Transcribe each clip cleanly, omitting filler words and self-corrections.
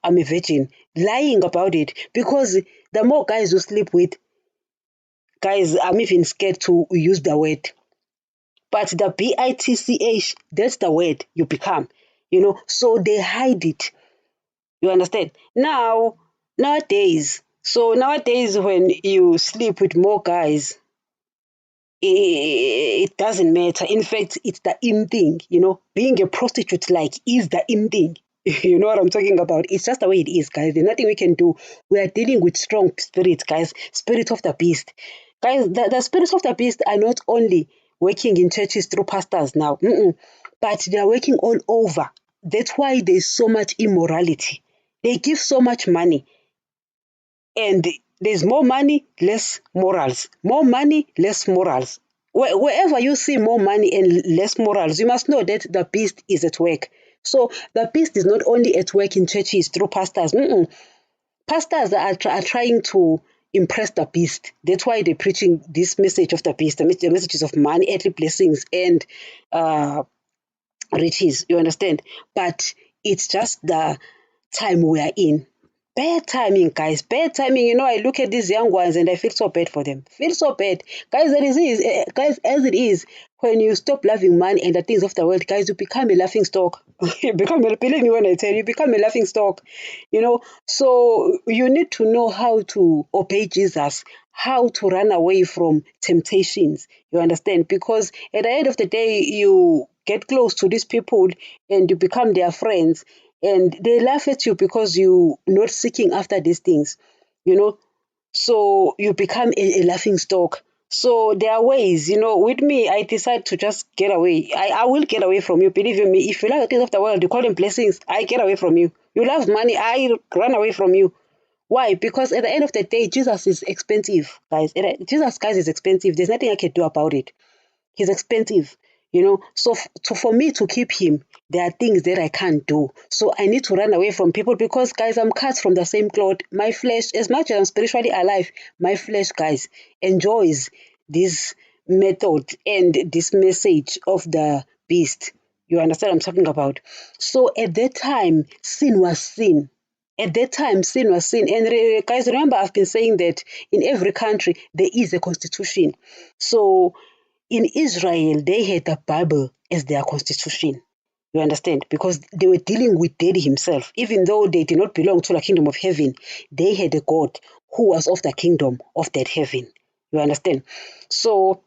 I'm a virgin, lying about it, because the more guys you sleep with, guys, I'm even scared to use the word. But the bitch, that's the word you become, so they hide it. You understand? Nowadays, when you sleep with more guys, it doesn't matter. In fact, it's the in thing, being a prostitute is the in thing. You know what I'm talking about? It's just the way it is, guys. There's nothing we can do. We are dealing with strong spirits, guys. Spirit of the beast. Guys, the spirits of the beast are not only working in churches through pastors now, but they are working all over. That's why there's so much immorality. They give so much money, and there's more money, less morals. More money, less morals. Wherever you see more money and less morals, you must know that the beast is at work. So the beast is not only at work in churches through pastors. Pastors are trying to impress the beast. That's why they're preaching this message of the beast, the messages of money, earthly blessings, and riches. You understand? But it's just the time we are in. Bad timing, guys. Bad timing. I look at these young ones and I feel so bad for them. Feel so bad. Guys, as it is, when you stop loving money and the things of the world, guys, you become a laughing stock. Believe me when I tell you, become a laughing stock. So you need to know how to obey Jesus, how to run away from temptations. You understand? Because at the end of the day, you get close to these people and you become their friends, and they laugh at you because you're not seeking after these things, so you become a laughing stock. So there are ways, with me, I decide to just get away. I will get away from you. Believe in me, if you love the things of the world, you call them blessings, I get away from you. You love money, I run away from you. Why? Because at the end of the day, Jesus is expensive, guys. Jesus, guys, is expensive. There's nothing I can do about it. He's expensive, So for me to keep him, there are things that I can't do. So I need to run away from people because, guys, I'm cut from the same cloth. My flesh, as much as I'm spiritually alive, my flesh, guys, enjoys this method and this message of the beast. You understand what I'm talking about? So at that time, sin was sin. At that time, sin was sin. And guys, remember, I've been saying that in every country, there is a constitution. So in Israel, they had the Bible as their constitution. You understand? Because they were dealing with Daddy himself. Even though they did not belong to the kingdom of heaven, they had a God who was of the kingdom of that heaven. You understand? So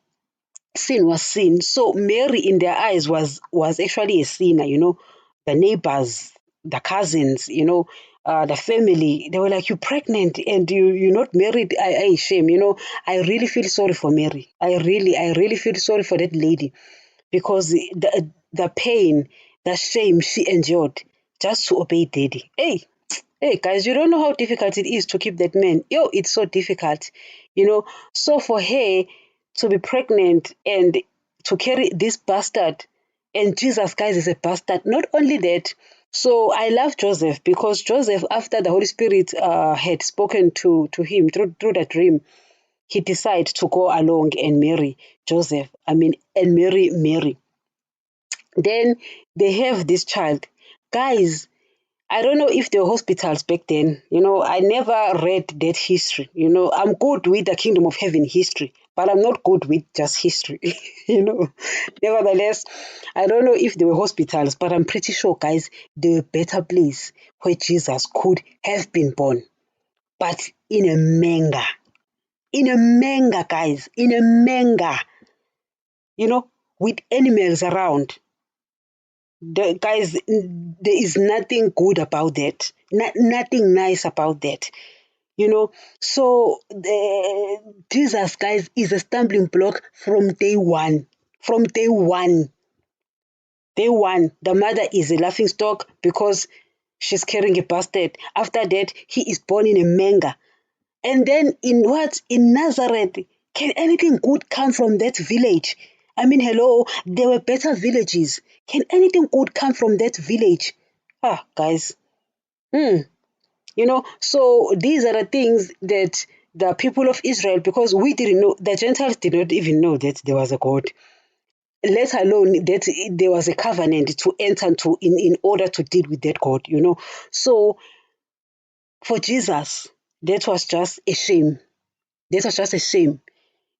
sin was sin. So Mary, in their eyes, was actually a sinner, The neighbors, the cousins, the family, they were like, you're pregnant and you're not married. Shame, I really feel sorry for Mary. I really feel sorry for that lady, because the pain, the shame she endured just to obey Daddy. Hey guys, you don't know how difficult it is to keep that man. It's so difficult, So for her to be pregnant and to carry this bastard, and Jesus, guys, is a bastard. Not only that, so I love Joseph, because Joseph, after the Holy Spirit had spoken to him through the dream, he decided to go along and marry Joseph. And marry Mary. Then they have this child. Guys, I don't know if there were hospitals back then. I never read that history. I'm good with the kingdom of heaven history, but I'm not good with just history. Nevertheless, I don't know if there were hospitals, but I'm pretty sure, guys, there were better place where Jesus could have been born. But in a manger. In a manger, guys. In a manger. With animals around. Guys, there is nothing good about that. Nothing nice about that. So Jesus, guys, is a stumbling block from day one. From day one. Day one, the mother is a laughing stock because she's carrying a bastard. After that, he is born in a manger. And then in Nazareth, can anything good come from that village? Hello, there were better villages. Can anything good come from that village? Guys. So these are the things that the people of Israel, because we didn't know, the Gentiles did not even know that there was a God, let alone that there was a covenant to enter into in order to deal with that God, So For Jesus, that was just a shame. That was just a shame,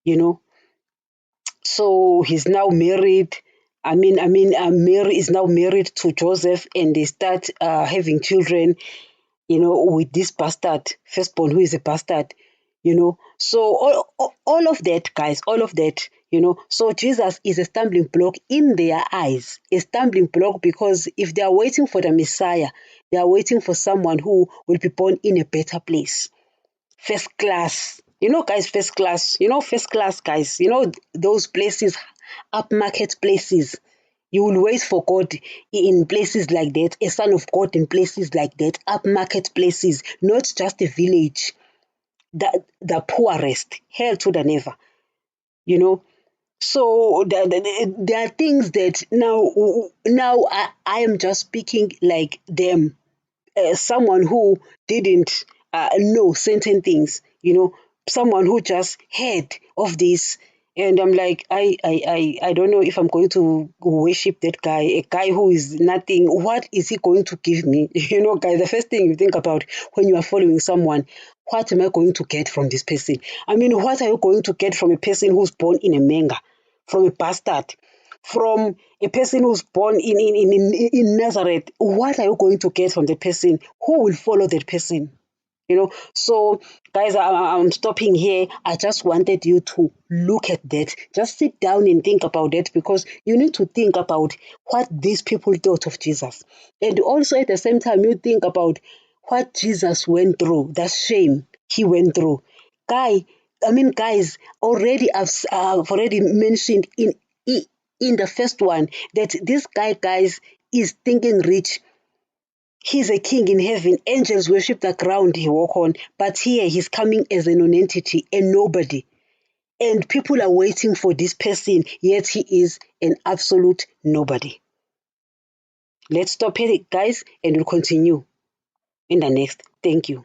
you know. So he's now married. Mary is now married to Joseph, and they start having children, with this bastard, firstborn, who is a bastard. So all of that, guys, all of that. So Jesus is a stumbling block in their eyes, a stumbling block, because if they are waiting for the Messiah, they are waiting for someone who will be born in a better place. First class, guys, first class, guys, those places, upmarket places. You will wait for God in places like that, a son of God in places like that, upmarket places, not just a village, the poorest, hell to the never, you know. So there are things that now I am just speaking like them, someone who didn't know certain things, someone who just heard of this. And I'm like, I don't know if I'm going to worship that guy, a guy who is nothing. What is he going to give me? Guys, the first thing you think about when you are following someone, what am I going to get from this person? I mean, what are you going to get from a person who's born in a manger, from a bastard? From a person who's born in Nazareth? What are you going to get from the person? Who will follow that person? So guys, I'm stopping here. I just wanted you to look at that. Just sit down and think about that, because you need to think about what these people thought of Jesus. And also at the same time, you think about what Jesus went through, that shame he went through. Guys, already I've already mentioned in the first one that this guy, guys, is thinking rich. He's a king in heaven. Angels worship the ground he walk on. But here he's coming as a non-entity, a nobody. And people are waiting for this person, yet he is an absolute nobody. Let's stop here, guys, and we'll continue in the next. Thank you.